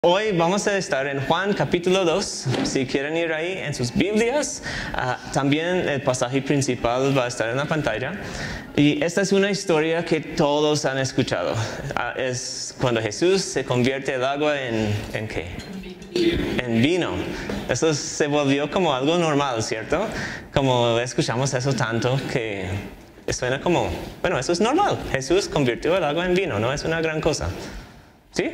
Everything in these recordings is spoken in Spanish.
Hoy vamos a estar en Juan capítulo 2, si quieren ir ahí en sus Biblias. También el pasaje principal va a estar en la pantalla. Y esta es una historia que todos han escuchado. Es cuando Jesús se convierte el agua ¿en qué? En vino. Eso se volvió como algo normal, ¿cierto? Como escuchamos eso tanto que suena como, bueno, eso es normal. Jesús convirtió el agua en vino, no es una gran cosa. ¿Sí?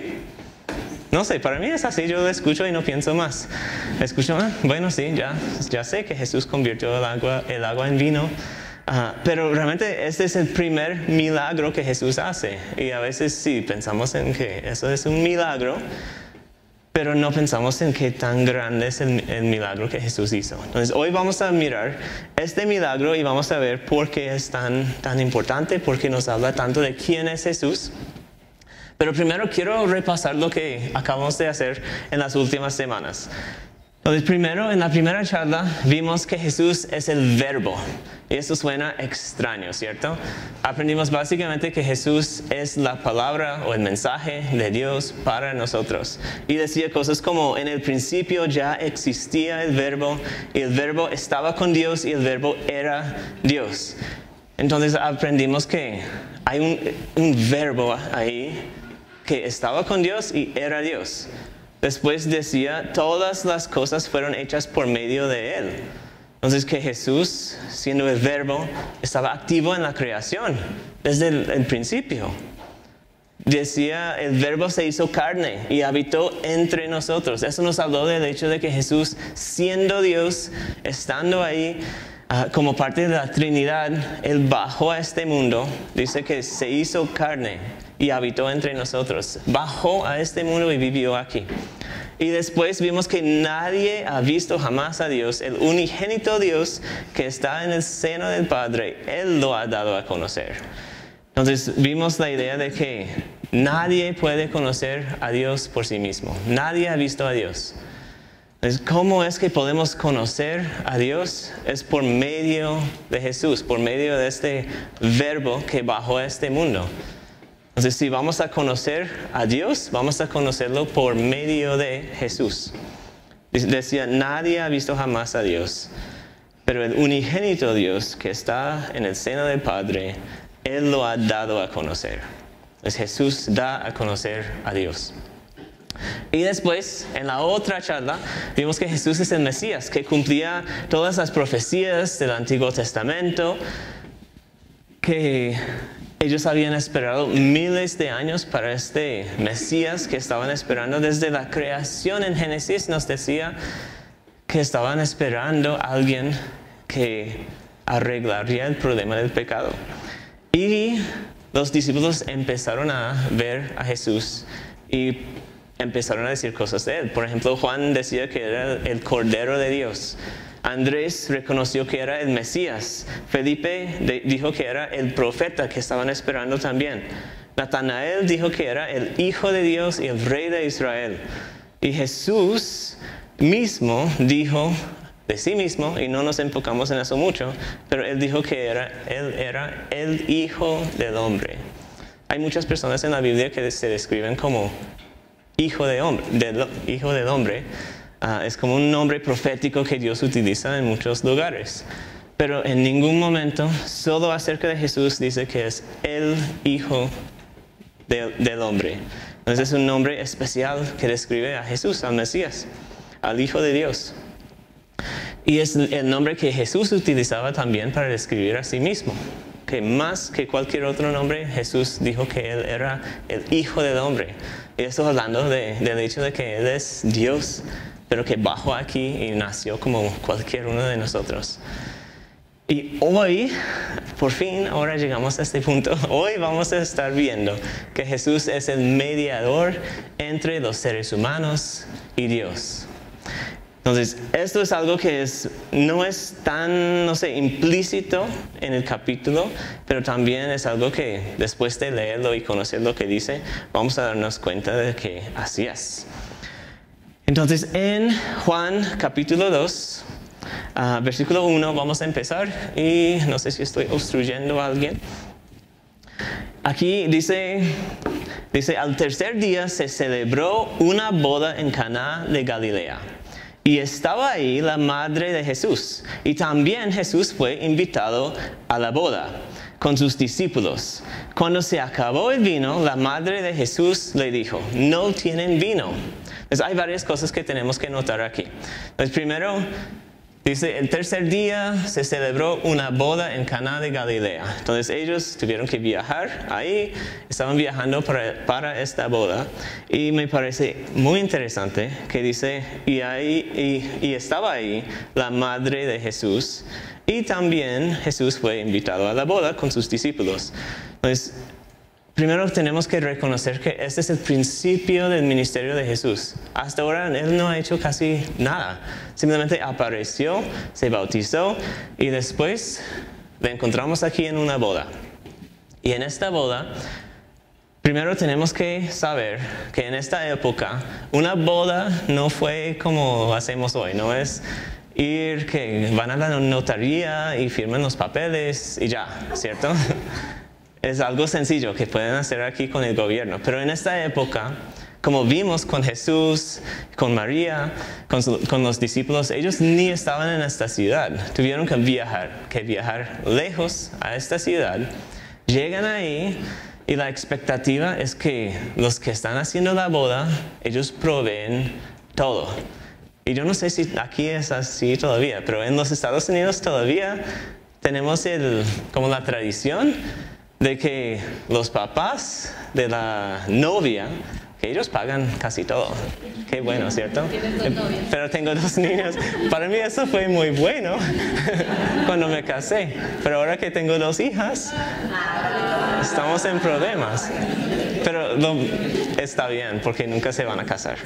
No sé, para mí es así, yo lo escucho y no pienso más. Escucho, bueno, sí, ya sé que Jesús convirtió el agua en vino. Pero realmente este es el primer milagro que Jesús hace. Y a veces sí, pensamos en que eso es un milagro, pero no pensamos en qué tan grande es el milagro que Jesús hizo. Entonces hoy vamos a mirar este milagro y vamos a ver por qué es tan importante, por qué nos habla tanto de quién es Jesús. Pero primero quiero repasar lo que acabamos de hacer en las últimas semanas. Entonces primero, en la primera charla, vimos que Jesús es el verbo. Y eso suena extraño, ¿cierto? Aprendimos básicamente que Jesús es la palabra o el mensaje de Dios para nosotros. Y decía cosas como, en el principio ya existía el verbo, y el verbo estaba con Dios, y el verbo era Dios. Entonces aprendimos que hay un verbo ahí, que estaba con Dios y era Dios. Después decía, todas las cosas fueron hechas por medio de Él. Entonces que Jesús, siendo el verbo, estaba activo en la creación desde el principio. Decía, el verbo se hizo carne y habitó entre nosotros. Eso nos habló del hecho de que Jesús, siendo Dios, estando ahí, como parte de la Trinidad, Él bajó a este mundo. Dice que se hizo carne y habitó entre nosotros. Bajó a este mundo y vivió aquí. Y después vimos que nadie ha visto jamás a Dios. El unigénito Dios que está en el seno del Padre, Él lo ha dado a conocer. Entonces vimos la idea de que nadie puede conocer a Dios por sí mismo. Nadie ha visto a Dios. Entonces, ¿cómo es que podemos conocer a Dios? Es por medio de Jesús, por medio de este verbo que bajó a este mundo. Entonces, si vamos a conocer a Dios, vamos a conocerlo por medio de Jesús. Decía, nadie ha visto jamás a Dios, pero el unigénito Dios que está en el seno del Padre, Él lo ha dado a conocer. Entonces, Jesús da a conocer a Dios. Y después, en la otra charla, vimos que Jesús es el Mesías, que cumplía todas las profecías del Antiguo Testamento, que ellos habían esperado miles de años para este Mesías que estaban esperando desde la creación. En Génesis nos decía que estaban esperando a alguien que arreglaría el problema del pecado. Y los discípulos empezaron a ver a Jesús y empezaron a decir cosas de Él. Por ejemplo, Juan decía que era el Cordero de Dios. Andrés reconoció que era el Mesías. Felipe dijo que era el profeta que estaban esperando también. Natanael dijo que era el Hijo de Dios y el Rey de Israel. Y Jesús mismo dijo de sí mismo, y no nos enfocamos en eso mucho, pero Él dijo que Él era el Hijo del Hombre. Hay muchas personas en la Biblia que se describen como Hijo del Hombre. Es como un nombre profético que Dios utiliza en muchos lugares. Pero en ningún momento, solo acerca de Jesús, dice que es el Hijo del Hombre. Entonces es un nombre especial que describe a Jesús, al Mesías, al Hijo de Dios. Y es el nombre que Jesús utilizaba también para describir a sí mismo. Que más que cualquier otro nombre, Jesús dijo que Él era el Hijo del Hombre. Y esto hablando del hecho de que Él es Dios, pero que bajó aquí y nació como cualquier uno de nosotros. Y hoy, por fin, ahora llegamos a este punto. Hoy vamos a estar viendo que Jesús es el mediador entre los seres humanos y Dios. Entonces, esto es algo que no es tan, implícito en el capítulo, pero también es algo que después de leerlo y conocer lo que dice, vamos a darnos cuenta de que así es. Entonces, en Juan capítulo 2, versículo 1, vamos a empezar, y no sé si estoy obstruyendo a alguien. Aquí dice Dice, al tercer día se celebró una boda en Caná de Galilea. Y estaba ahí la madre de Jesús. Y también Jesús fue invitado a la boda con sus discípulos. Cuando se acabó el vino, la madre de Jesús le dijo, no tienen vino. Entonces hay varias cosas que tenemos que notar aquí. Entonces primero, dice, el tercer día se celebró una boda en Caná de Galilea. Entonces ellos tuvieron que viajar ahí, estaban viajando para esta boda. Y me parece muy interesante que dice, y estaba ahí la madre de Jesús. Y también Jesús fue invitado a la boda con sus discípulos. Entonces, primero tenemos que reconocer que este es el principio del ministerio de Jesús. Hasta ahora Él no ha hecho casi nada. Simplemente apareció, se bautizó y después le encontramos aquí en una boda. Y en esta boda, primero tenemos que saber que en esta época una boda no fue como hacemos hoy. No es ir que van a la notaría y firman los papeles y ya, ¿cierto? Es algo sencillo que pueden hacer aquí con el gobierno. Pero en esta época, como vimos con Jesús, con María, con los discípulos, ellos ni estaban en esta ciudad. Tuvieron que viajar lejos a esta ciudad. Llegan ahí y la expectativa es que los que están haciendo la boda, ellos proveen todo. Y yo no sé si aquí es así todavía, pero en los Estados Unidos todavía tenemos como la tradición de que los papás de la novia, que ellos pagan casi todo. Qué bueno, ¿cierto? Tienes 2 novias. Pero tengo 2 niños. Para mí eso fue muy bueno cuando me casé. Pero ahora que tengo 2 hijas, estamos en problemas. Pero está bien, porque nunca se van a casar.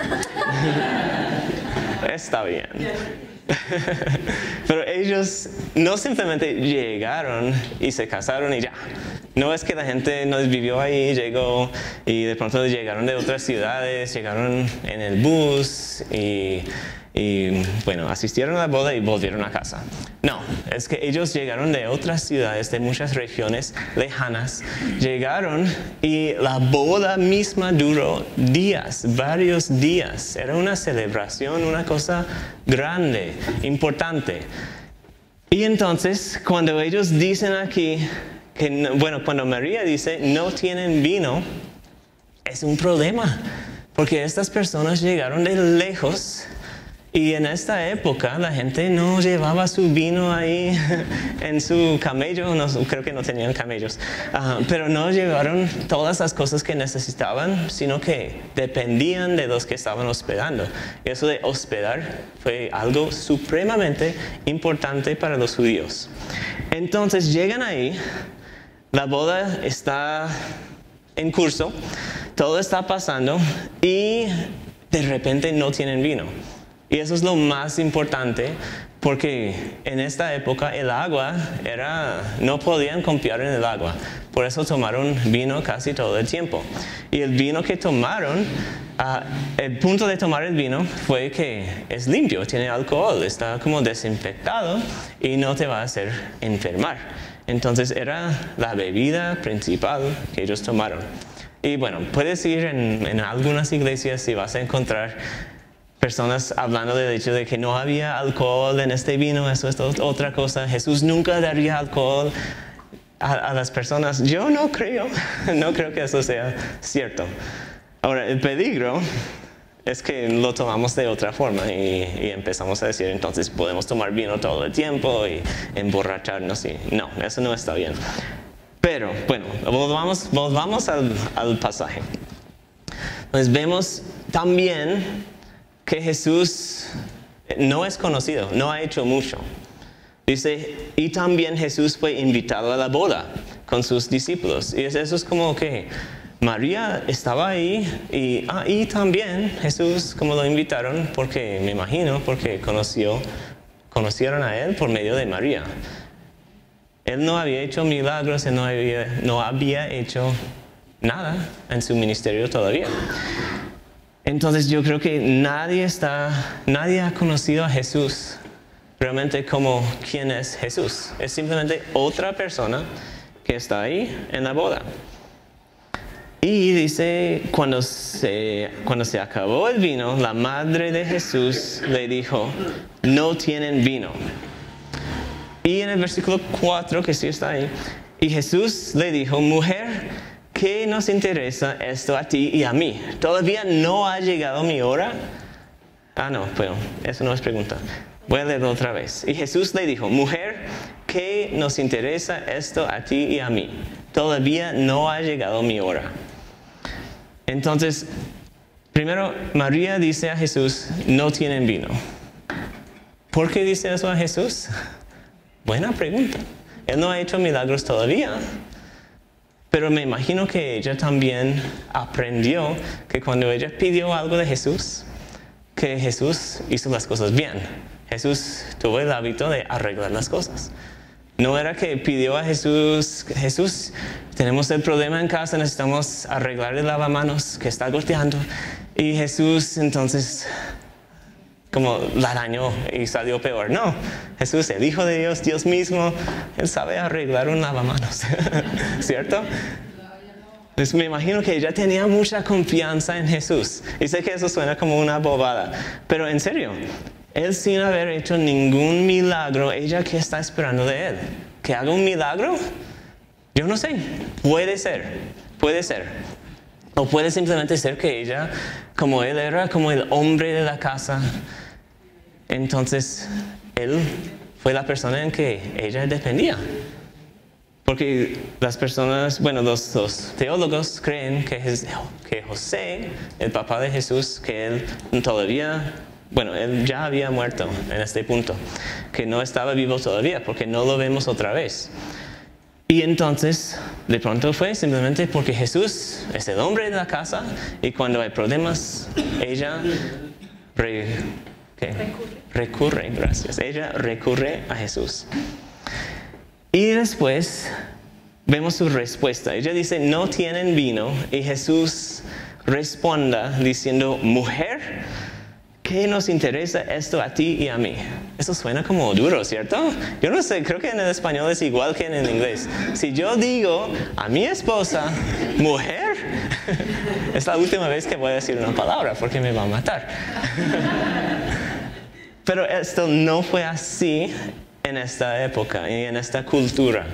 Está bien. Pero ellos no simplemente llegaron y se casaron y ya. No es que la gente no vivió ahí, llegó y de pronto llegaron de otras ciudades, llegaron en el bus y bueno, asistieron a la boda y volvieron a casa. No, es que ellos llegaron de otras ciudades, de muchas regiones lejanas. Llegaron y la boda misma duró días, varios días. Era una celebración, una cosa grande, importante. Y entonces, cuando ellos dicen aquí, cuando María dice, no tienen vino, es un problema. Porque estas personas llegaron de lejos. Y en esta época la gente no llevaba su vino ahí en su camello, creo que no tenían camellos, pero no llevaron todas las cosas que necesitaban, sino que dependían de los que estaban hospedando. Y eso de hospedar fue algo supremamente importante para los judíos. Entonces llegan ahí, la boda está en curso, todo está pasando y de repente no tienen vino. Y eso es lo más importante porque en esta época el agua no podían confiar en el agua. Por eso tomaron vino casi todo el tiempo. Y el vino que tomaron, el punto de tomar el vino fue que es limpio, tiene alcohol, está como desinfectado y no te va a hacer enfermar. Entonces era la bebida principal que ellos tomaron. Y bueno, puedes ir en algunas iglesias y vas a encontrar personas hablando del hecho de que no había alcohol en este vino, eso es otra cosa. Jesús nunca daría alcohol a las personas. Yo no creo que eso sea cierto. Ahora, el peligro es que lo tomamos de otra forma y empezamos a decir, entonces podemos tomar vino todo el tiempo y emborracharnos. No, eso no está bien. Pero, bueno, volvamos al pasaje. Entonces vemos también que Jesús no es conocido, no ha hecho mucho. Dice, y también Jesús fue invitado a la boda con sus discípulos. Y eso es como que María estaba ahí y también Jesús, como lo invitaron, porque me imagino, porque conocieron a Él por medio de María. Él no había hecho milagros, Él no había hecho nada en su ministerio todavía. Entonces yo creo que nadie ha conocido a Jesús realmente como quién es Jesús. Es simplemente otra persona que está ahí en la boda. Y dice, cuando se acabó el vino, la madre de Jesús le dijo, no tienen vino. Y en el versículo 4, que sí está ahí, y Jesús le dijo, mujer, ¿qué nos interesa esto a ti y a mí? ¿Todavía no ha llegado mi hora? No, bueno, eso no es pregunta. Voy a leerlo otra vez. Y Jesús le dijo, mujer, ¿qué nos interesa esto a ti y a mí? Todavía no ha llegado mi hora. Entonces, primero, María dice a Jesús, no tienen vino. ¿Por qué dice eso a Jesús? Buena pregunta. Él no ha hecho milagros todavía. Pero me imagino que ella también aprendió que cuando ella pidió algo de Jesús, que Jesús hizo las cosas bien. Jesús tuvo el hábito de arreglar las cosas. No era que pidió a Jesús, Jesús, tenemos el problema en casa, necesitamos arreglar el lavamanos que está goteando. Y Jesús entonces como la dañó y salió peor. No, Jesús, el Hijo de Dios, Dios mismo, Él sabe arreglar un lavamanos, ¿cierto? Entonces me imagino que ella tenía mucha confianza en Jesús. Y sé que eso suena como una bobada, pero en serio, Él sin haber hecho ningún milagro, ella ¿qué está esperando de Él? ¿Que haga un milagro? Yo no sé, puede ser. O puede simplemente ser que ella, como Él era como el hombre de la casa, entonces Él fue la persona en que ella dependía. Porque las personas, bueno, los teólogos creen que José, el papá de Jesús, que él todavía, bueno, él ya había muerto en este punto, que no estaba vivo todavía, porque no lo vemos otra vez. Y entonces, de pronto fue simplemente porque Jesús es el hombre de la casa, y cuando hay problemas, ella recurre, gracias, ella recurre a Jesús. Y después vemos su respuesta. Ella dice, no tienen vino. Y Jesús responda diciendo, mujer, ¿qué nos interesa esto a ti y a mí? Eso suena como duro, ¿cierto? Yo no sé, creo que en el español es igual que en el inglés. Si yo digo a mi esposa, mujer, es la última vez que voy a decir una palabra porque me va a matar. Pero esto no fue así en esta época y en esta cultura.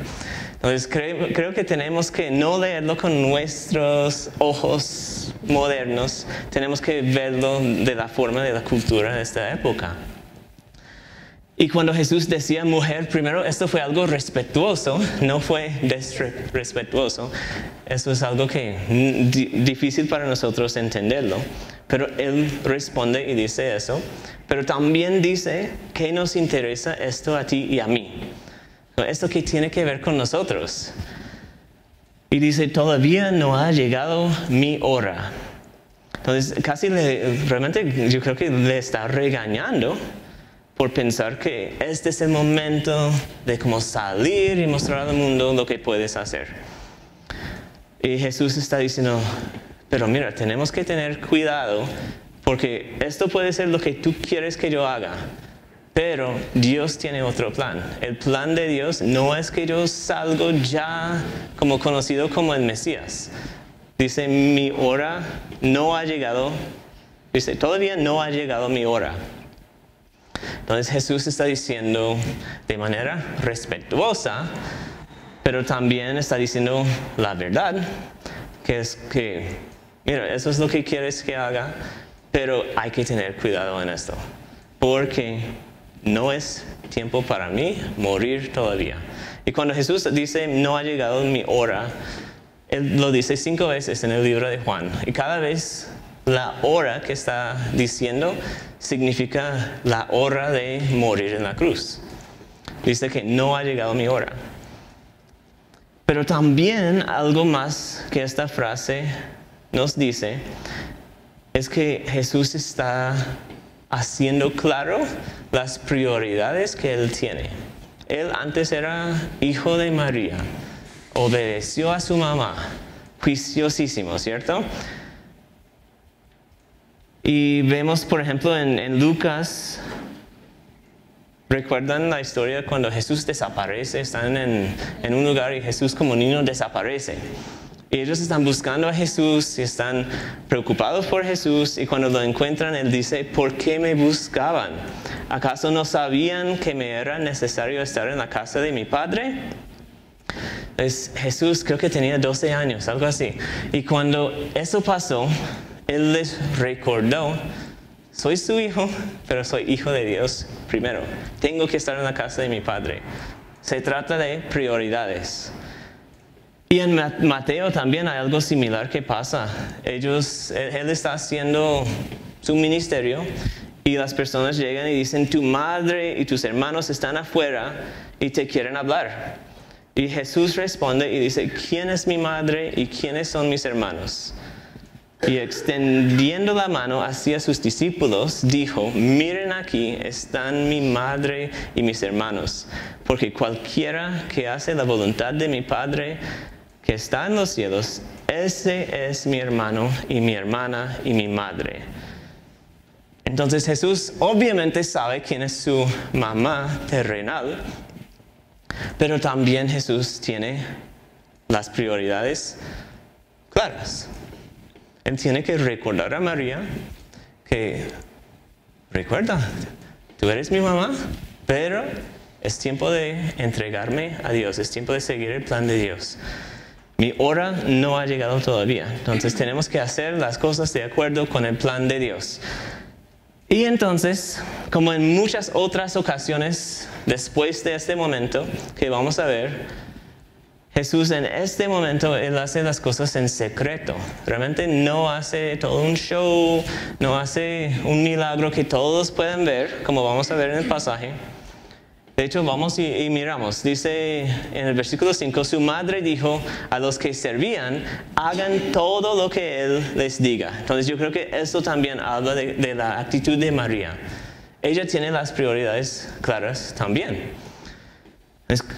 Entonces creo que tenemos que no leerlo con nuestros ojos modernos, tenemos que verlo de la forma de la cultura de esta época. Y cuando Jesús decía mujer, primero esto fue algo respetuoso, no fue desrespetuoso. Eso es algo que difícil para nosotros entenderlo. Pero Él responde y dice eso. Pero también dice, ¿qué nos interesa esto a ti y a mí? Esto que tiene que ver con nosotros. Y dice, todavía no ha llegado mi hora. Entonces, realmente yo creo que le está regañando por pensar que este es el momento de como salir y mostrar al mundo lo que puedes hacer. Y Jesús está diciendo, pero mira, tenemos que tener cuidado porque esto puede ser lo que tú quieres que yo haga, pero Dios tiene otro plan. El plan de Dios no es que yo salgo ya como conocido como el Mesías. Dice, mi hora no ha llegado. Dice, todavía no ha llegado mi hora. Entonces Jesús está diciendo de manera respetuosa, pero también está diciendo la verdad, que es que, mira, eso es lo que quieres que haga, pero hay que tener cuidado en esto, porque no es tiempo para mí morir todavía. Y cuando Jesús dice, no ha llegado mi hora, Él lo dice 5 veces en el libro de Juan, y cada vez la hora que está diciendo significa la hora de morir en la cruz. Dice que no ha llegado mi hora. Pero también algo más que esta frase nos dice es que Jesús está haciendo claro las prioridades que Él tiene. Él antes era hijo de María, obedeció a su mamá, juiciosísimo, ¿cierto? Y vemos, por ejemplo, en Lucas, ¿recuerdan la historia cuando Jesús desaparece? Están en un lugar y Jesús como niño desaparece. Y ellos están buscando a Jesús y están preocupados por Jesús. Y cuando lo encuentran, Él dice, ¿por qué me buscaban? ¿Acaso no sabían que me era necesario estar en la casa de mi padre? Pues Jesús creo que tenía 12 años, algo así. Y cuando eso pasó, Él les recordó, soy su hijo, pero soy hijo de Dios primero. Tengo que estar en la casa de mi padre. Se trata de prioridades. Y en Mateo también hay algo similar que pasa. Él está haciendo su ministerio y las personas llegan y dicen, tu madre y tus hermanos están afuera y te quieren hablar. Y Jesús responde y dice, ¿quién es mi madre y quiénes son mis hermanos? Y extendiendo la mano hacia sus discípulos, dijo, miren aquí están mi madre y mis hermanos, porque cualquiera que hace la voluntad de mi Padre que está en los cielos, ese es mi hermano y mi hermana y mi madre. Entonces Jesús obviamente sabe quién es su mamá terrenal, pero también Jesús tiene las prioridades claras. Él tiene que recordar a María que, recuerda, tú eres mi mamá, pero es tiempo de entregarme a Dios, es tiempo de seguir el plan de Dios. Mi hora no ha llegado todavía, entonces tenemos que hacer las cosas de acuerdo con el plan de Dios. Y entonces, como en muchas otras ocasiones después de este momento que vamos a ver, Jesús en este momento, Él hace las cosas en secreto. Realmente no hace todo un show, no hace un milagro que todos puedan ver, como vamos a ver en el pasaje. De hecho, vamos y miramos. Dice en el versículo 5, su madre dijo a los que servían, hagan todo lo que Él les diga. Entonces yo creo que esto también habla de la actitud de María. Ella tiene las prioridades claras también.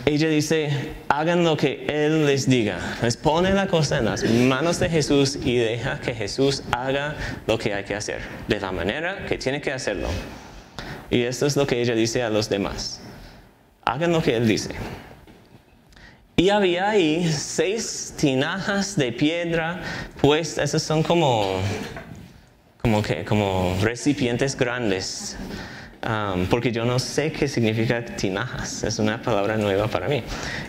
Ella dice, hagan lo que Él les diga. Les pone la cosa en las manos de Jesús y deja que Jesús haga lo que hay que hacer, de la manera que tiene que hacerlo. Y esto es lo que ella dice a los demás. Hagan lo que Él dice. Y había ahí 6 tinajas de piedra puestas. Esos son como recipientes grandes. Porque yo no sé qué significa tinajas. Es una palabra nueva para mí.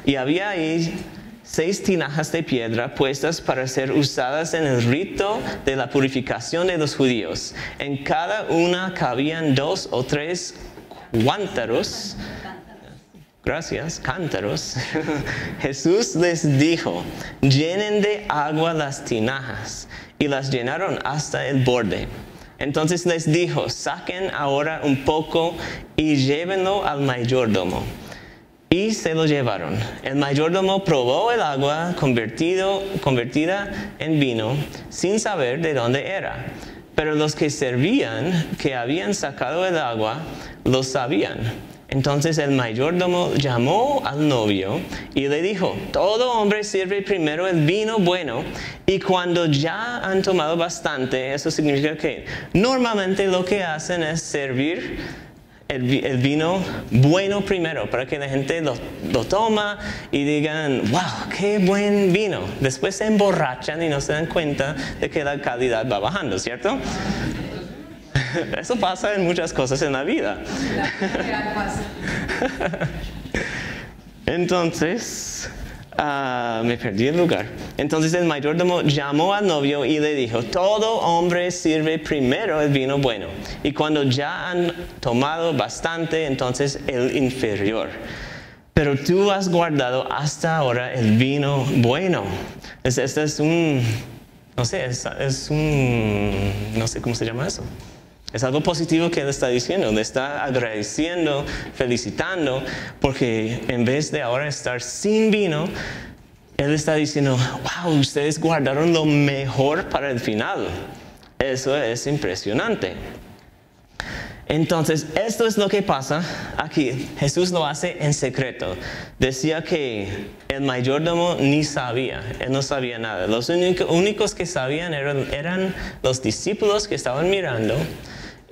Y había ahí 6 tinajas de piedra puestas para ser usadas en el rito de la purificación de los judíos. En cada una cabían 2 o 3 cántaros. Gracias, cántaros. Jesús les dijo, llenen de agua las tinajas, y las llenaron hasta el borde. Entonces les dijo, saquen ahora un poco y llévenlo al mayordomo. Y se lo llevaron. El mayordomo probó el agua convertida en vino, sin saber de dónde era. Pero los que servían, que habían sacado el agua, lo sabían. Entonces el mayordomo llamó al novio y le dijo, todo hombre sirve primero el vino bueno, y cuando ya han tomado bastante, eso significa que normalmente lo que hacen es servir el vino bueno primero, para que la gente lo toma y digan, wow, qué buen vino. Después se emborrachan y no se dan cuenta de que la calidad va bajando, ¿cierto? Eso pasa en muchas cosas en la vida. Entonces, me perdí el lugar. Entonces el mayordomo llamó al novio y le dijo, todo hombre sirve primero el vino bueno, y cuando ya han tomado bastante, entonces el inferior. Pero tú has guardado hasta ahora el vino bueno. Este es un, no sé, no sé cómo se llama eso. Es algo positivo que Él está diciendo, le está agradeciendo, felicitando, porque en vez de ahora estar sin vino, Él está diciendo, wow, ustedes guardaron lo mejor para el final. Eso es impresionante. Entonces, esto es lo que pasa aquí. Jesús lo hace en secreto. Decía que el mayordomo ni sabía, él no sabía nada. Los únicos que sabían eran los discípulos que estaban mirando,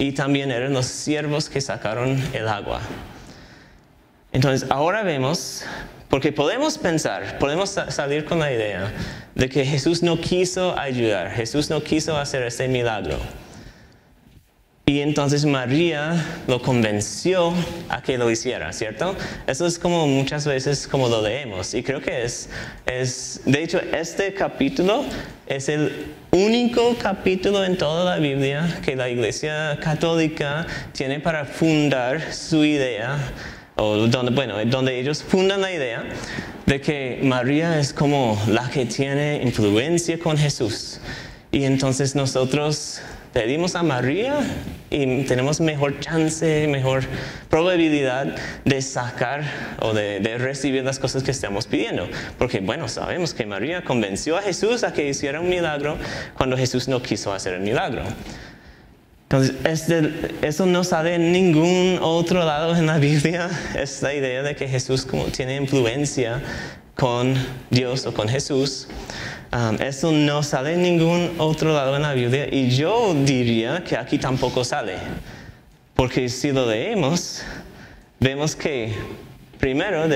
y también eran los siervos que sacaron el agua. Entonces, ahora vemos Porque podemos pensar, podemos salir con la idea de que Jesús no quiso ayudar, Jesús no quiso hacer este milagro. Y entonces María lo convenció a que lo hiciera, ¿cierto? Eso es como muchas veces como lo leemos. Y creo que de hecho, este capítulo es el único capítulo en toda la Biblia que la Iglesia Católica tiene para fundar su idea, o donde ellos fundan la idea de que María es como la que tiene influencia con Jesús. Y entonces nosotros pedimos a María y tenemos mejor chance, mejor probabilidad de sacar o de recibir las cosas que estamos pidiendo. Porque sabemos que María convenció a Jesús a que hiciera un milagro cuando Jesús no quiso hacer el milagro. Entonces, eso no sale en ningún otro lado en la Biblia, esta idea de que Jesús como tiene influencia con Dios o con Jesús. Eso no sale en ningún otro lado en la Biblia y yo diría que aquí tampoco sale. Porque si lo leemos, vemos que primero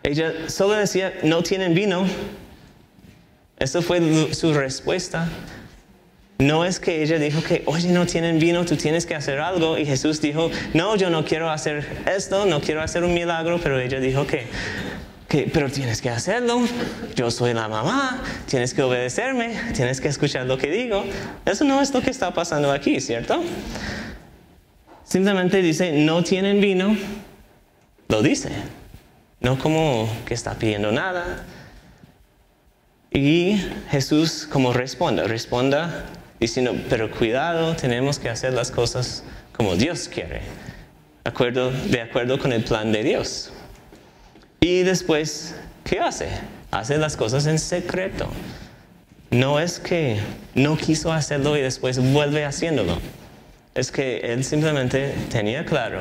ella solo decía, no tienen vino. Eso fue su respuesta. No es que ella dijo que, oye, no tienen vino, tú tienes que hacer algo. Y Jesús dijo, no, yo no quiero hacer esto, no quiero hacer un milagro. Pero ella dijo pero tienes que hacerlo. Yo soy la mamá, tienes que obedecerme, tienes que escuchar lo que digo. Eso no es lo que está pasando aquí, ¿cierto? Simplemente dice, no tienen vino. Lo dice. No como que está pidiendo nada. Y Jesús como responda diciendo, pero tenemos que hacer las cosas como Dios quiere, de acuerdo con el plan de Dios. Y después, ¿qué hace? Hace las cosas en secreto. No es que no quiso hacerlo y después vuelve haciéndolo. Es que él simplemente tenía claro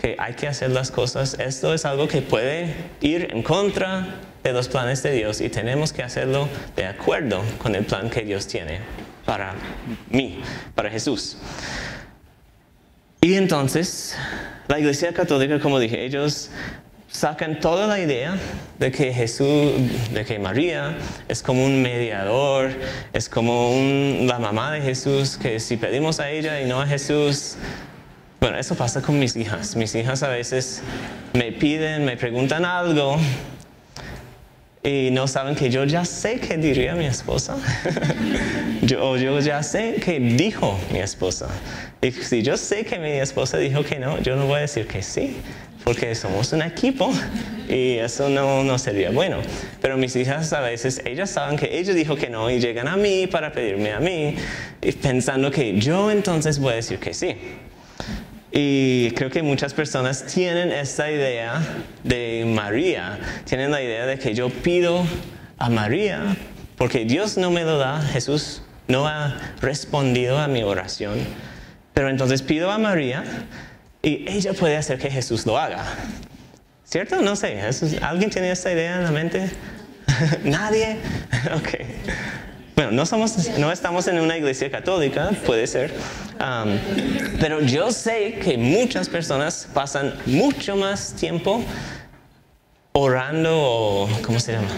que hay que hacer las cosas. Esto es algo que puede ir en contra de los planes de Dios y tenemos que hacerlo de acuerdo con el plan que Dios tiene para mí, para Jesús. Y entonces, la Iglesia Católica, como dije, ellos sacan toda la idea de que María es como un mediador, es como la mamá de Jesús, que si pedimos a ella y no a Jesús. Bueno, eso pasa con mis hijas. Mis hijas a veces me preguntan algo y no saben que yo ya sé qué diría mi esposa. yo ya sé qué dijo mi esposa. Y si yo sé que mi esposa dijo que no, yo no voy a decir que sí, porque somos un equipo y eso no sería bueno. Pero mis hijas a veces, ellas saben que ella dijo que no y llegan a mí para pedirme a mí, y pensando que yo entonces voy a decir que sí. Y creo que muchas personas tienen esta idea de María, tienen la idea de que yo pido a María porque Dios no me lo da, Jesús no ha respondido a mi oración, pero entonces pido a María y ella puede hacer que Jesús lo haga. ¿Cierto? No sé, ¿alguien tiene esta idea en la mente? ¿Nadie? Ok. Bueno, no estamos en una iglesia católica, puede ser, pero yo sé que muchas personas pasan mucho más tiempo orando o, ¿cómo se llama?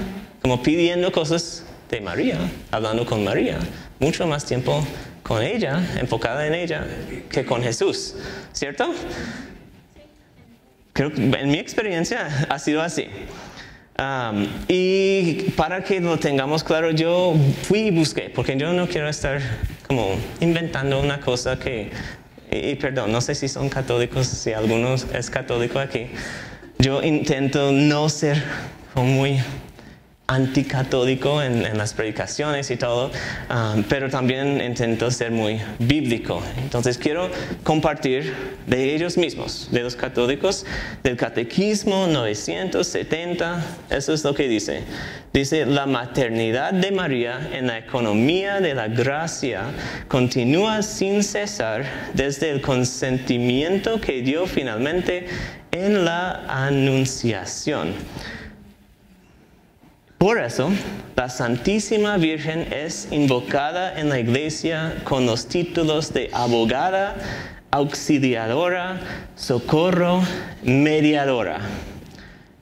Como pidiendo cosas de María, hablando con María, mucho más tiempo con ella, enfocada en ella, que con Jesús, ¿cierto? Creo que en mi experiencia ha sido así. Y para que lo tengamos claro, yo fui y busqué, porque yo no quiero estar como inventando una cosa y perdón, no sé si son católicos, si alguno es católico aquí. Yo intento no ser como muy anticatólico en las predicaciones y todo, pero también intento ser muy bíblico. Entonces quiero compartir de ellos mismos, de los católicos, del Catecismo 970, eso es lo que dice. Dice, la maternidad de María en la economía de la gracia continúa sin cesar desde el consentimiento que dio finalmente en la Anunciación. Por eso, la Santísima Virgen es invocada en la Iglesia con los títulos de abogada, auxiliadora, socorro, mediadora.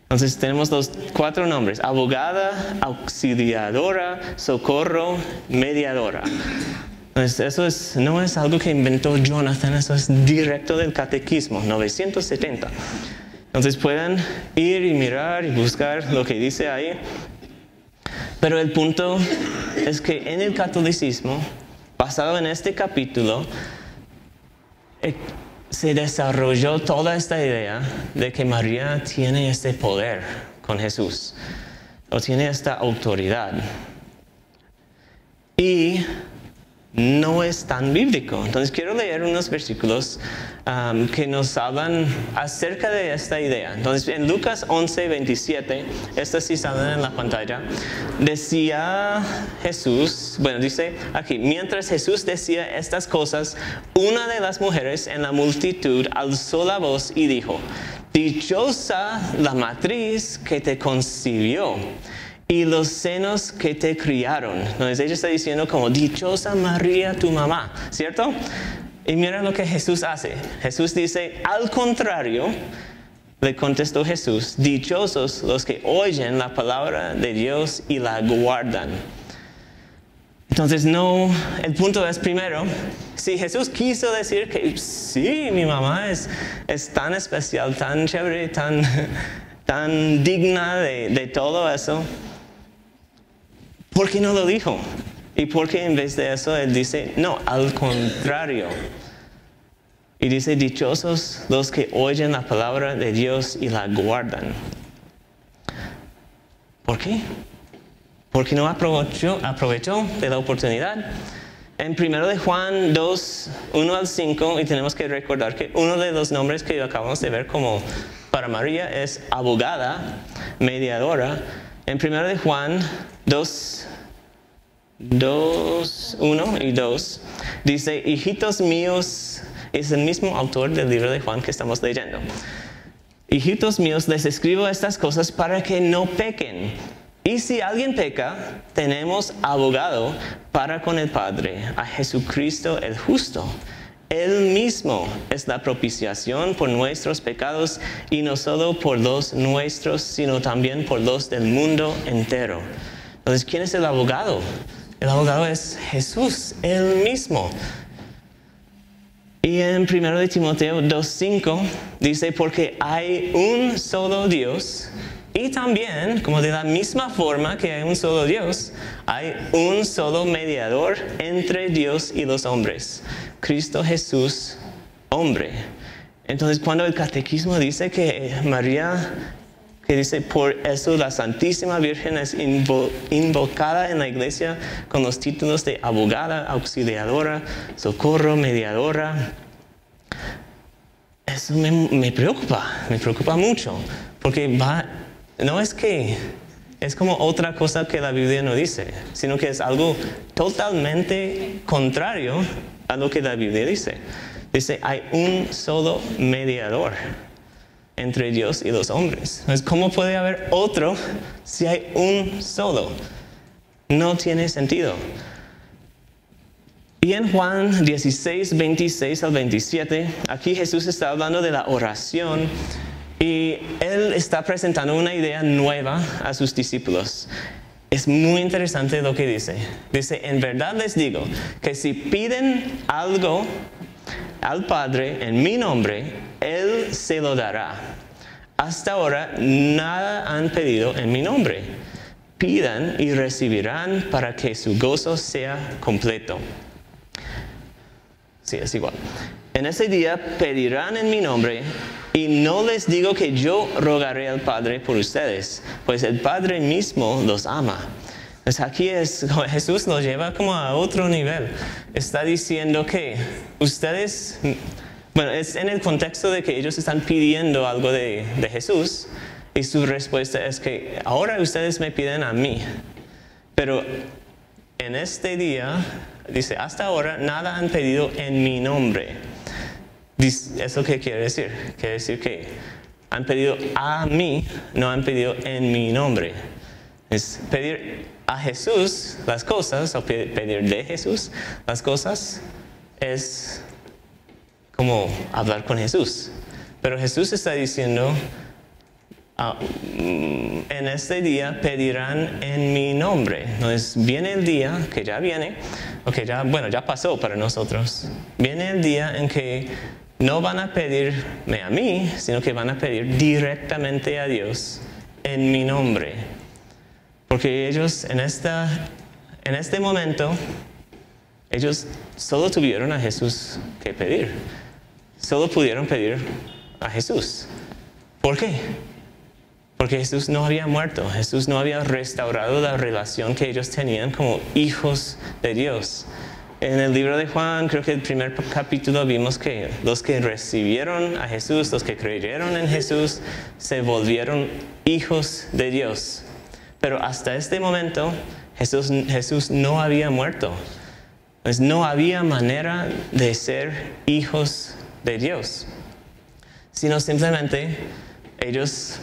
Entonces tenemos los 4 nombres: abogada, auxiliadora, socorro, mediadora. Entonces eso no es algo que inventó Jonathan, eso es directo del catequismo, 970. Entonces pueden ir y mirar y buscar lo que dice ahí. Pero el punto es que en el catolicismo, basado en este capítulo, se desarrolló toda esta idea de que María tiene este poder con Jesús, o tiene esta autoridad. Y no es tan bíblico. Entonces quiero leer unos versículos que nos hablan acerca de esta idea. Entonces en Lucas 11:27, estas sí salen en la pantalla, decía Jesús, bueno, dice aquí: mientras Jesús decía estas cosas, una de las mujeres en la multitud alzó la voz y dijo: dichosa la matriz que te concibió y los senos que te criaron. Entonces ella está diciendo como: dichosa María tu mamá, ¿cierto? Y mira lo que Jesús hace. Jesús dice: al contrario, le contestó Jesús, dichosos los que oyen la palabra de Dios y la guardan. Entonces no, el punto es, primero, si Jesús quiso decir que sí, mi mamá es tan especial, tan chévere, tan digna de todo eso, ¿por qué no lo dijo? ¿Y por qué en vez de eso Él dice, no, al contrario? Y dice, dichosos los que oyen la palabra de Dios y la guardan. ¿Por qué? Porque no aprovechó de la oportunidad. En 1 de Juan 2, 1 al 5, y tenemos que recordar que uno de los nombres que acabamos de ver como para María es abogada, mediadora. En 1 de Juan 2, 1 y 2, dice, hijitos míos, es el mismo autor del libro de Juan que estamos leyendo. Hijitos míos, les escribo estas cosas para que no pequen. Y si alguien peca, tenemos abogado para con el Padre, a Jesucristo el justo. Él mismo es la propiciación por nuestros pecados, y no solo por los nuestros, sino también por los del mundo entero. Entonces, ¿quién es el abogado? El abogado es Jesús, Él mismo. Y en 1 de Timoteo 2:5 dice, porque hay un solo Dios, y también, como de la misma forma que hay un solo Dios, hay un solo mediador entre Dios y los hombres, Cristo Jesús, hombre. Entonces, cuando el catequismo dice que María, que dice, por eso la Santísima Virgen es invocada en la iglesia con los títulos de abogada, auxiliadora, socorro, mediadora, eso me preocupa mucho, porque no es que es como otra cosa que la Biblia no dice, sino que es algo totalmente contrario a lo que la Biblia dice. Dice, hay un solo mediador entre Dios y los hombres. Entonces, ¿cómo puede haber otro si hay un solo? No tiene sentido. Y en Juan 16, 26 al 27, aquí Jesús está hablando de la oración. Y Él está presentando una idea nueva a sus discípulos. Es muy interesante lo que dice. Dice, en verdad les digo que si piden algo al Padre en mi nombre, Él se lo dará. Hasta ahora nada han pedido en mi nombre. Pidan y recibirán para que su gozo sea completo. Sí, es igual. En ese día pedirán en mi nombre, y no les digo que yo rogaré al Padre por ustedes, pues el Padre mismo los ama. Pues aquí Jesús los lleva como a otro nivel. Está diciendo que ustedes, bueno, es en el contexto de que ellos están pidiendo algo de Jesús, y su respuesta es que ahora ustedes me piden a mí, pero en este día, dice, hasta ahora nada han pedido en mi nombre. ¿Eso qué quiere decir? Quiere decir que han pedido a mí, no han pedido en mi nombre. Es pedir a Jesús las cosas, o pedir de Jesús las cosas, es como hablar con Jesús. Pero Jesús está diciendo, en este día pedirán en mi nombre. Entonces viene el día que ya viene, ya pasó para nosotros. Viene el día en que no van a pedirme a mí, sino que van a pedir directamente a Dios en mi nombre. Porque ellos en este momento, ellos solo tuvieron a Jesús que pedir. Solo pudieron pedir a Jesús. ¿Por qué? Porque Jesús no había muerto. Jesús no había restaurado la relación que ellos tenían como hijos de Dios. En el libro de Juan, creo que el primer capítulo vimos que los que recibieron a Jesús, los que creyeron en Jesús, se volvieron hijos de Dios. Pero hasta este momento, Jesús no había muerto. Pues no había manera de ser hijos de Dios, sino simplemente ellos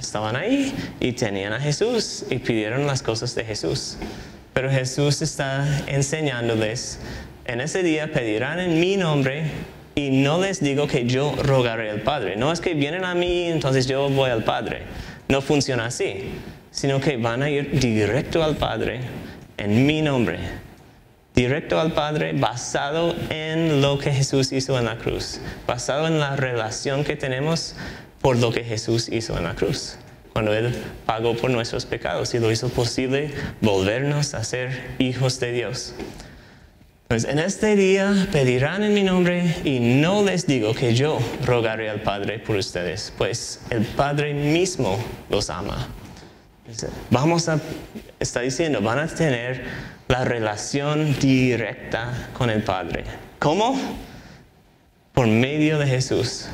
estaban ahí y tenían a Jesús y pidieron las cosas de Jesús. Pero Jesús está enseñándoles, en ese día pedirán en mi nombre y no les digo que yo rogaré al Padre. No es que vienen a mí, entonces yo voy al Padre. No funciona así, sino que van a ir directo al Padre en mi nombre. Directo al Padre basado en lo que Jesús hizo en la cruz. Basado en la relación que tenemos por lo que Jesús hizo en la cruz. Cuando Él pagó por nuestros pecados y lo hizo posible volvernos a ser hijos de Dios. Pues en este día pedirán en mi nombre y no les digo que yo rogaré al Padre por ustedes, pues el Padre mismo los ama. Está diciendo, van a tener la relación directa con el Padre. ¿Cómo? Por medio de Jesús.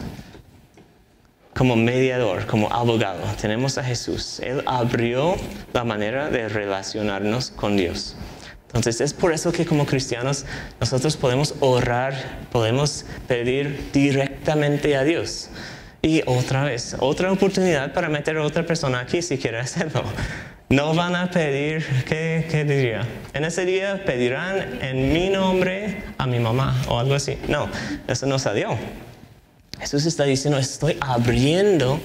Como mediador, como abogado. Tenemos a Jesús. Él abrió la manera de relacionarnos con Dios. Entonces es por eso que como cristianos nosotros podemos orar, podemos pedir directamente a Dios. Y otra vez, otra oportunidad para meter a otra persona aquí si quiere hacerlo. No van a pedir, ¿qué diría? En ese día pedirán en mi nombre a mi mamá o algo así. No, eso no salió. Jesús está diciendo, estoy abriendo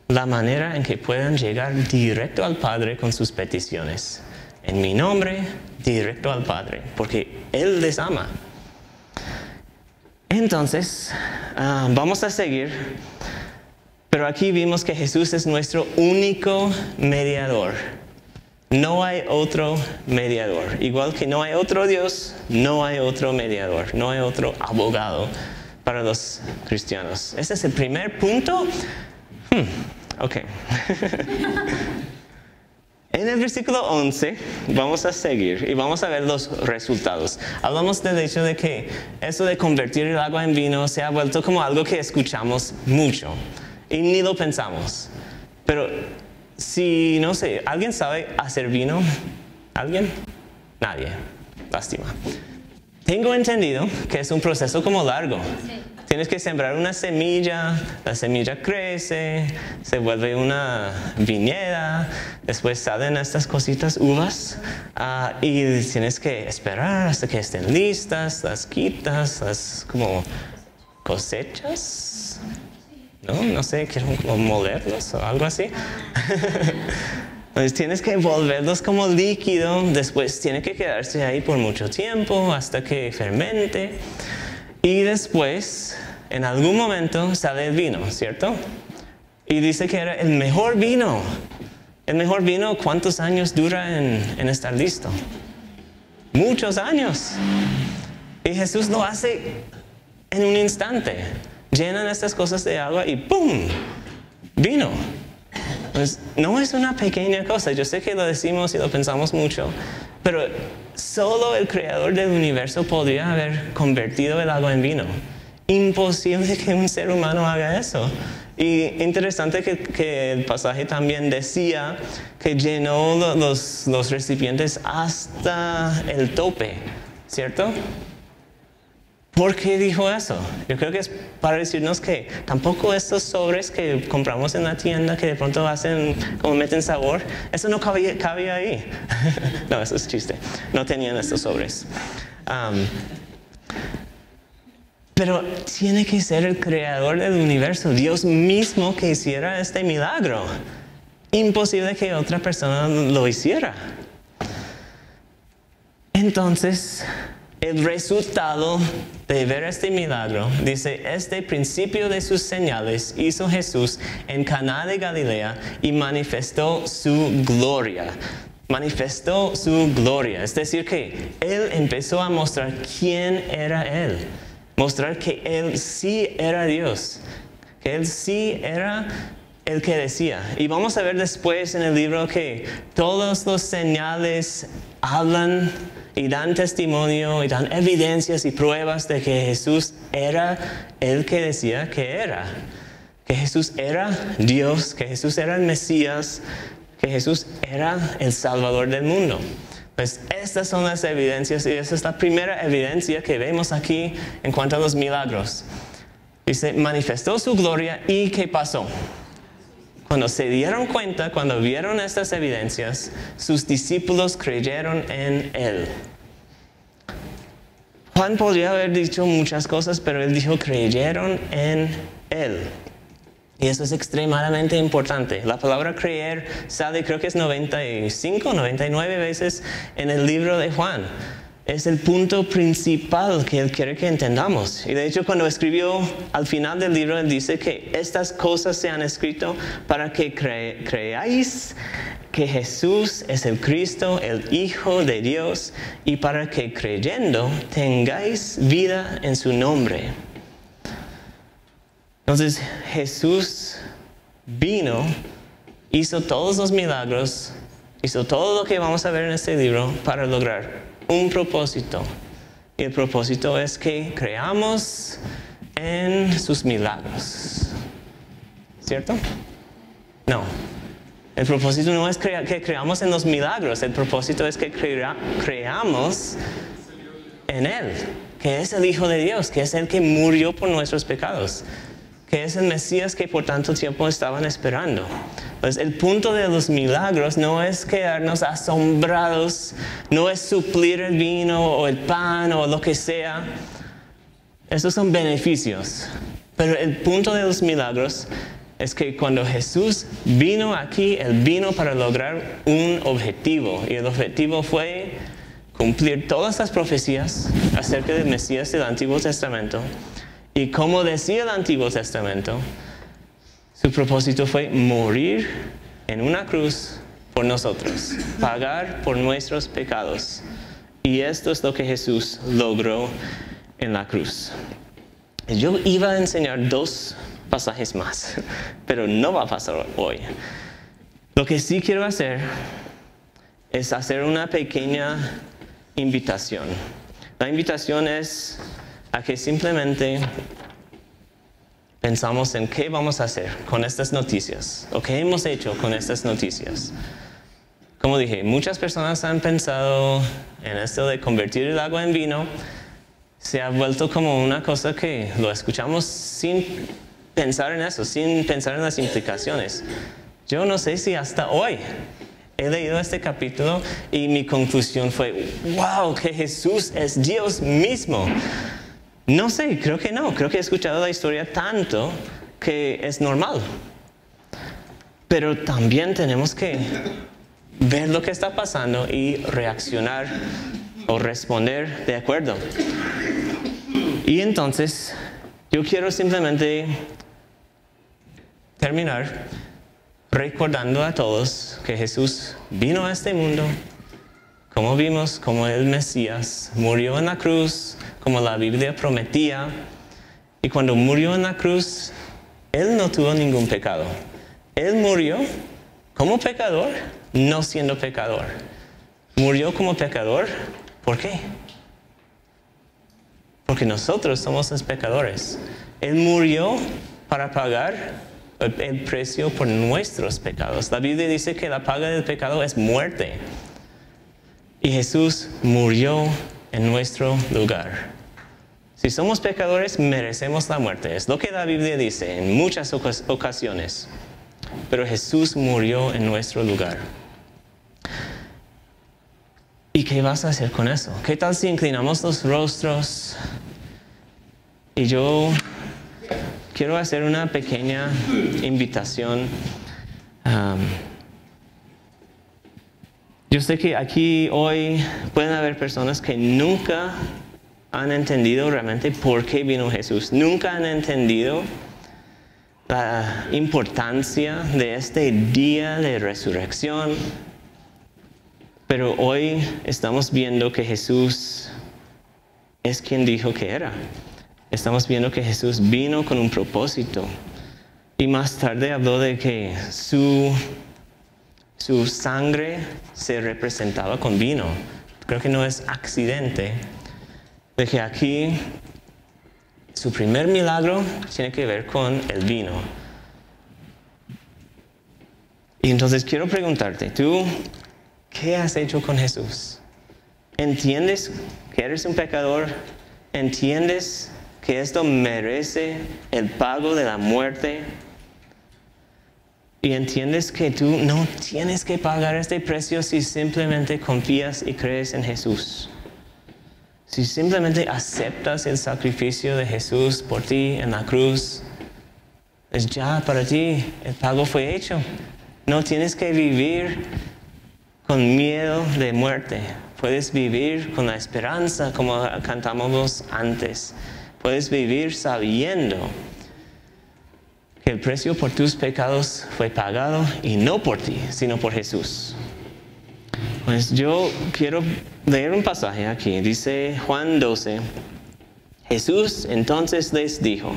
la manera en que puedan llegar directo al Padre con sus peticiones. En mi nombre, directo al Padre, porque Él les ama. Entonces, vamos a seguir. Pero aquí vimos que Jesús es nuestro único mediador. No hay otro mediador. Igual que no hay otro Dios, no hay otro mediador. No hay otro abogado para los cristianos. Ese es el primer punto. Ok. En el versículo 11 vamos a seguir y vamos a ver los resultados. Hablamos del hecho de que eso de convertir el agua en vino se ha vuelto como algo que escuchamos mucho y ni lo pensamos. Pero si, no sé, ¿alguien sabe hacer vino? ¿Alguien? Nadie. Lástima. Tengo entendido que es un proceso como largo. Sí. Tienes que sembrar una semilla, la semilla crece, se vuelve una viñeda, después salen estas cositas, uvas, y tienes que esperar hasta que estén listas, las quitas, las como cosechas, no sé, quiero como molerlos o algo así. Entonces tienes que volverlos como líquido, después tiene que quedarse ahí por mucho tiempo hasta que fermente. Y después, en algún momento, sale el vino, ¿cierto? Y dice que era el mejor vino. El mejor vino, ¿cuántos años dura en estar listo? Muchos años. Y Jesús lo hace en un instante. Llenan estas cosas de agua y ¡pum! Vino. Pues no es una pequeña cosa. Yo sé que lo decimos y lo pensamos mucho, pero solo el creador del universo podría haber convertido el agua en vino. Imposible que un ser humano haga eso. Y interesante que el pasaje también decía que llenó los recipientes hasta el tope, ¿cierto? ¿Por qué dijo eso? Yo creo que es para decirnos que tampoco estos sobres que compramos en la tienda que de pronto hacen, como meten sabor, eso no cabía ahí. No, eso es chiste. No tenían estos sobres. Pero tiene que ser el creador del universo, Dios mismo que hiciera este milagro. Imposible que otra persona lo hiciera. Entonces, el resultado de ver este milagro, dice, este principio de sus señales hizo Jesús en Caná de Galilea y manifestó su gloria. Manifestó su gloria, es decir que Él empezó a mostrar quién era Él. Mostrar que Él sí era Dios, que Él sí era el que decía. Y vamos a ver después en el libro que todos los señales hablan y dan testimonio y dan evidencias y pruebas de que Jesús era el que decía que era. Que Jesús era Dios, que Jesús era el Mesías, que Jesús era el Salvador del mundo. Pues estas son las evidencias y esa es la primera evidencia que vemos aquí en cuanto a los milagros. Dice, manifestó su gloria y ¿qué pasó? Cuando se dieron cuenta, cuando vieron estas evidencias, sus discípulos creyeron en Él. Juan podría haber dicho muchas cosas, pero él dijo creyeron en Él. Y eso es extremadamente importante. La palabra creer sale, creo que es 95, 99 veces en el libro de Juan. Es el punto principal que él quiere que entendamos. Y de hecho, cuando escribió al final del libro, él dice que estas cosas se han escrito para que creáis que Jesús es el Cristo, el Hijo de Dios, y para que creyendo tengáis vida en su nombre. Entonces Jesús vino, hizo todos los milagros, hizo todo lo que vamos a ver en este libro para lograr un propósito. Y el propósito es que creamos en sus milagros. ¿Cierto? No. El propósito no es que creamos en los milagros, el propósito es que creamos en Él, que es el Hijo de Dios, que es el que murió por nuestros pecados, que es el Mesías que por tanto tiempo estaban esperando. Pues el punto de los milagros no es quedarnos asombrados, no es suplir el vino o el pan o lo que sea. Esos son beneficios. Pero el punto de los milagros es que cuando Jesús vino aquí, Él vino para lograr un objetivo. Y el objetivo fue cumplir todas las profecías acerca del Mesías del Antiguo Testamento. Y como decía el Antiguo Testamento, su propósito fue morir en una cruz por nosotros, pagar por nuestros pecados. Y esto es lo que Jesús logró en la cruz. Yo iba a enseñar 2 pasajes más, pero no va a pasar hoy. Lo que sí quiero hacer es hacer una pequeña invitación. La invitación es a que simplemente pensamos en qué vamos a hacer con estas noticias, o qué hemos hecho con estas noticias. Como dije, muchas personas han pensado en esto de convertir el agua en vino. Se ha vuelto como una cosa que lo escuchamos sin pensar en eso, sin pensar en las implicaciones. Yo no sé si hasta hoy he leído este capítulo y mi conclusión fue, wow, que Jesús es Dios mismo. No sé, creo que no. Creo que he escuchado la historia tanto que es normal. Pero también tenemos que ver lo que está pasando y reaccionar o responder de acuerdo. Y entonces, yo quiero simplemente terminar recordando a todos que Jesús vino a este mundo, como vimos, como el Mesías, murió en la cruz, como la Biblia prometía. Y cuando murió en la cruz, Él no tuvo ningún pecado. Él murió como pecador, no siendo pecador. Murió como pecador, ¿por qué? Porque nosotros somos los pecadores. Él murió para pagar el precio por nuestros pecados. La Biblia dice que la paga del pecado es muerte. Y Jesús murió en nuestro lugar. Si somos pecadores, merecemos la muerte. Es lo que la Biblia dice en muchas ocasiones. Pero Jesús murió en nuestro lugar. ¿Y qué vas a hacer con eso? ¿Qué tal si inclinamos los rostros Y yo quiero hacer una pequeña invitación. Yo sé que aquí hoy pueden haber personas que nunca han entendido realmente por qué vino Jesús. Nunca han entendido la importancia de este día de resurrección. Pero hoy estamos viendo que Jesús es quien dijo que era. Estamos viendo que Jesús vino con un propósito. Y más tarde habló de que su sangre se representaba con vino. Creo que no es accidente de que aquí su primer milagro tiene que ver con el vino. Y entonces quiero preguntarte, ¿tú qué has hecho con Jesús? ¿Entiendes que eres un pecador? ¿Entiendes que esto merece el pago de la muerte? Y entiendes que tú no tienes que pagar este precio si simplemente confías y crees en Jesús. Si simplemente aceptas el sacrificio de Jesús por ti en la cruz, es ya para ti, el pago fue hecho. No tienes que vivir con miedo de muerte. Puedes vivir con la esperanza como cantábamos antes. Puedes vivir sabiendo que el precio por tus pecados fue pagado y no por ti, sino por Jesús. Pues yo quiero leer un pasaje aquí. Dice Juan 12. Jesús entonces les dijo: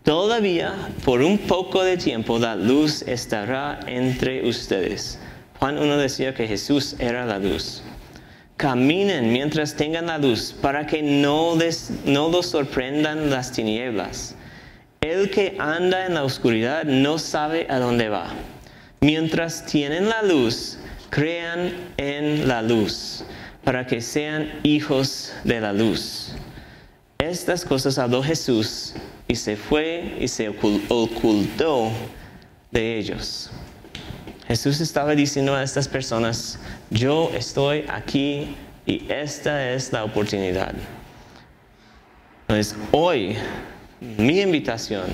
todavía por un poco de tiempo la luz estará entre ustedes. Juan 1 decía que Jesús era la luz. Caminen mientras tengan la luz, para que no los sorprendan las tinieblas. El que anda en la oscuridad no sabe a dónde va. Mientras tienen la luz, crean en la luz, para que sean hijos de la luz. Estas cosas habló Jesús, y se fue y se ocultó de ellos. Jesús estaba diciendo a estas personas: yo estoy aquí y esta es la oportunidad. Entonces, hoy, mi invitación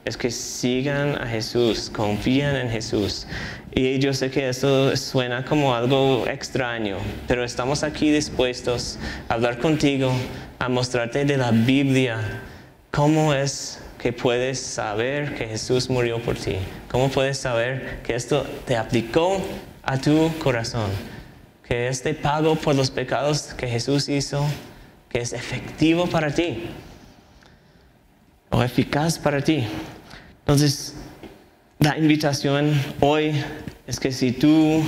es que sigan a Jesús, confíen en Jesús. Y yo sé que esto suena como algo extraño, pero estamos aquí dispuestos a hablar contigo, a mostrarte de la Biblia cómo es que puedes saber que Jesús murió por ti. ¿Cómo puedes saber que esto te aplicó a tu corazón? Que este pago por los pecados que Jesús hizo, que es efectivo para ti, o eficaz para ti. Entonces, la invitación hoy es que si tú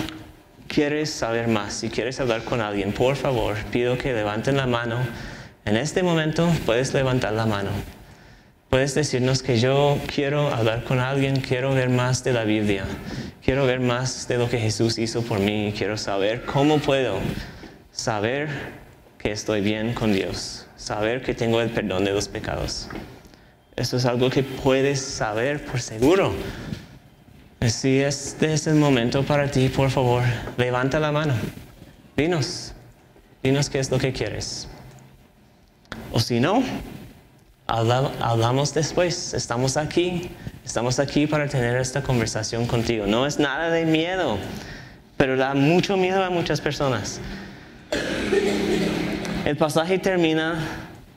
quieres saber más, si quieres hablar con alguien, por favor, pido que levanten la mano. En este momento puedes levantar la mano. Puedes decirnos que yo quiero hablar con alguien, quiero ver más de la Biblia, quiero ver más de lo que Jesús hizo por mí, quiero saber cómo puedo saber que estoy bien con Dios, saber que tengo el perdón de los pecados. Esto es algo que puedes saber por seguro. Si este es el momento para ti, por favor, levanta la mano. Dinos qué es lo que quieres. O si no, hablamos después. Estamos aquí para tener esta conversación contigo. No es nada de miedo, pero da mucho miedo a muchas personas. El pasaje termina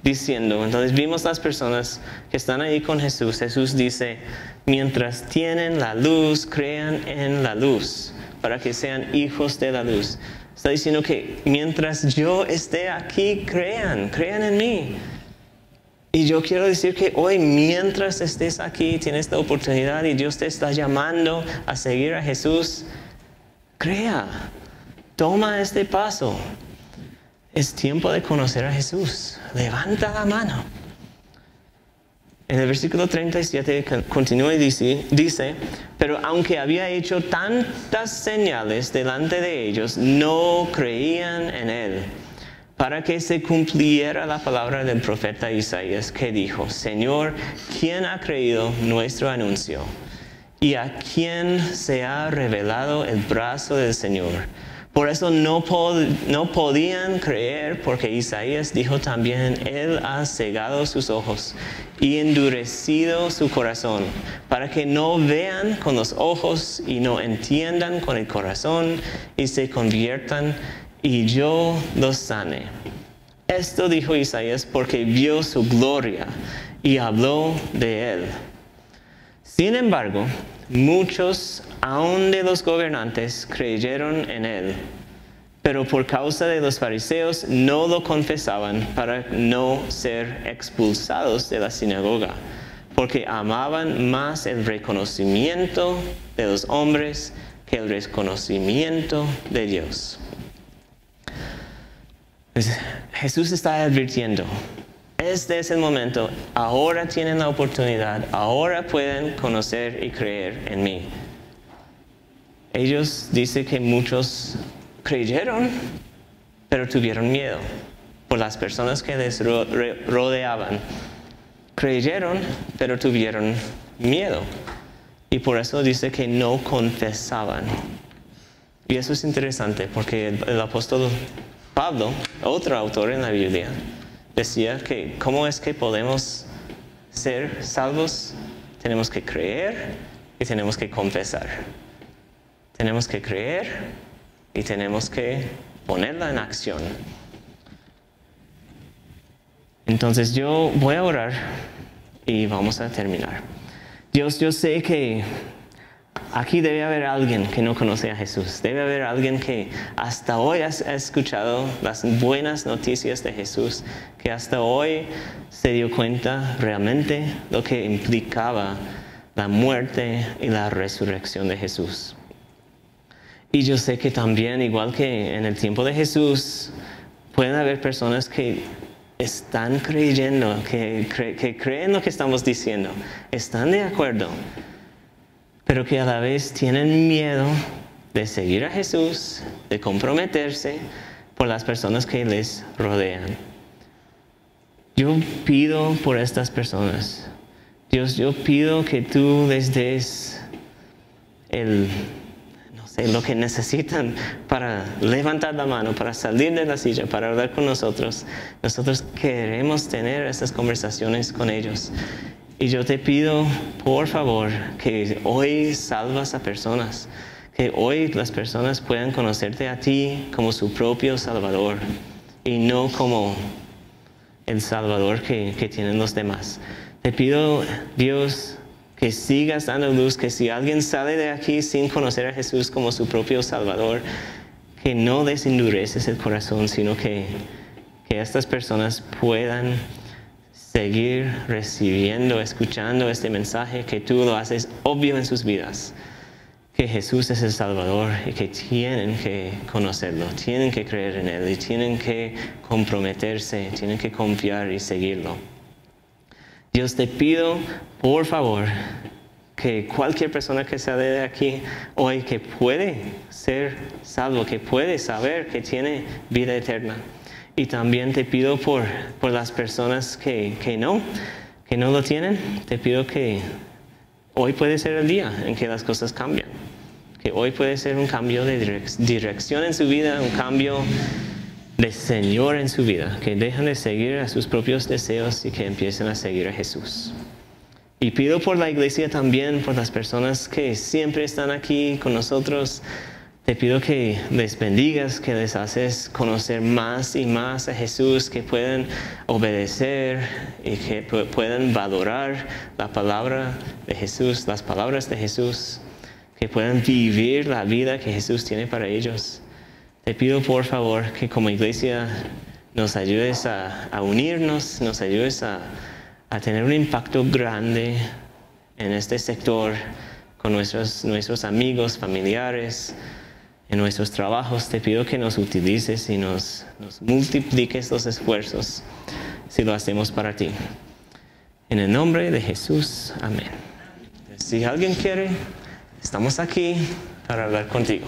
diciendo, entonces vimos las personas que están ahí con Jesús. Jesús dice: mientras tienen la luz, crean en la luz, para que sean hijos de la luz. Está diciendo que mientras yo esté aquí, crean en mí. Y yo quiero decir que hoy, mientras estés aquí, tienes la oportunidad y Dios te está llamando a seguir a Jesús. Crea, toma este paso. Es tiempo de conocer a Jesús. Levanta la mano. En el versículo 37 continúa y dice: pero aunque había hecho tantas señales delante de ellos, no creían en él, para que se cumpliera la palabra del profeta Isaías, que dijo: Señor, ¿quién ha creído nuestro anuncio? ¿Y a quién se ha revelado el brazo del Señor? Por eso no podían creer, porque Isaías dijo también, Él ha cegado sus ojos y endurecido su corazón, para que no vean con los ojos y no entiendan con el corazón y se conviertan y yo los sane. Esto dijo Isaías porque vio su gloria y habló de Él. Sin embargo, muchos, aun de los gobernantes, creyeron en Él, pero por causa de los fariseos no lo confesaban para no ser expulsados de la sinagoga, porque amaban más el reconocimiento de los hombres que el reconocimiento de Dios. Pues Jesús está advirtiendo. Este es el momento, ahora tienen la oportunidad, ahora pueden conocer y creer en mí. Ellos dicen que muchos creyeron, pero tuvieron miedo por las personas que les rodeaban. Creyeron, pero tuvieron miedo. Y por eso dice que no confesaban. Y eso es interesante, porque el apóstol Pablo, otro autor en la Biblia, decía que cómo es que podemos ser salvos. Tenemos que creer y tenemos que confesar. Tenemos que creer y tenemos que ponerla en acción. Entonces yo voy a orar y vamos a terminar. Dios, yo sé que aquí debe haber alguien que no conoce a Jesús. Debe haber alguien que hasta hoy ha escuchado las buenas noticias de Jesús, que hasta hoy se dio cuenta realmente lo que implicaba la muerte y la resurrección de Jesús. Y yo sé que también, igual que en el tiempo de Jesús, pueden haber personas que están creyendo, que creen lo que estamos diciendo, están de acuerdo, pero que a la vez tienen miedo de seguir a Jesús, de comprometerse por las personas que les rodean. Yo pido por estas personas. Dios, yo pido que tú les des lo que necesitan para levantar la mano, para salir de la silla, para hablar con nosotros. Nosotros queremos tener estas conversaciones con ellos. Y yo te pido, por favor, que hoy salvas a personas, que hoy las personas puedan conocerte a ti como su propio Salvador y no como el Salvador que tienen los demás. Te pido, Dios, que sigas dando luz, que si alguien sale de aquí sin conocer a Jesús como su propio Salvador, que no les endureces el corazón, sino que estas personas puedan seguir recibiendo, escuchando este mensaje, que tú lo haces obvio en sus vidas, que Jesús es el Salvador y que tienen que conocerlo, tienen que creer en Él y tienen que comprometerse, tienen que confiar y seguirlo. Dios, te pido, por favor, que cualquier persona que sale de aquí hoy, que puede ser salvo, que puede saber que tiene vida eterna. Y también te pido por las personas que no lo tienen. Te pido que hoy puede ser el día en que las cosas cambian. Que hoy puede ser un cambio de dirección en su vida, un cambio de Señor en su vida, que dejan de seguir a sus propios deseos y que empiecen a seguir a Jesús. Y pido por la iglesia también, por las personas que siempre están aquí con nosotros. Te pido que les bendigas, que les haces conocer más y más a Jesús, que puedan obedecer y que puedan valorar la palabra de Jesús, las palabras de Jesús, que puedan vivir la vida que Jesús tiene para ellos. Te pido por favor que como iglesia nos ayudes a unirnos, nos ayudes a tener un impacto grande en este sector con nuestros amigos, familiares, en nuestros trabajos. Te pido que nos utilices y nos multipliques los esfuerzos si lo hacemos para ti. En el nombre de Jesús, amén. Si alguien quiere, estamos aquí para hablar contigo.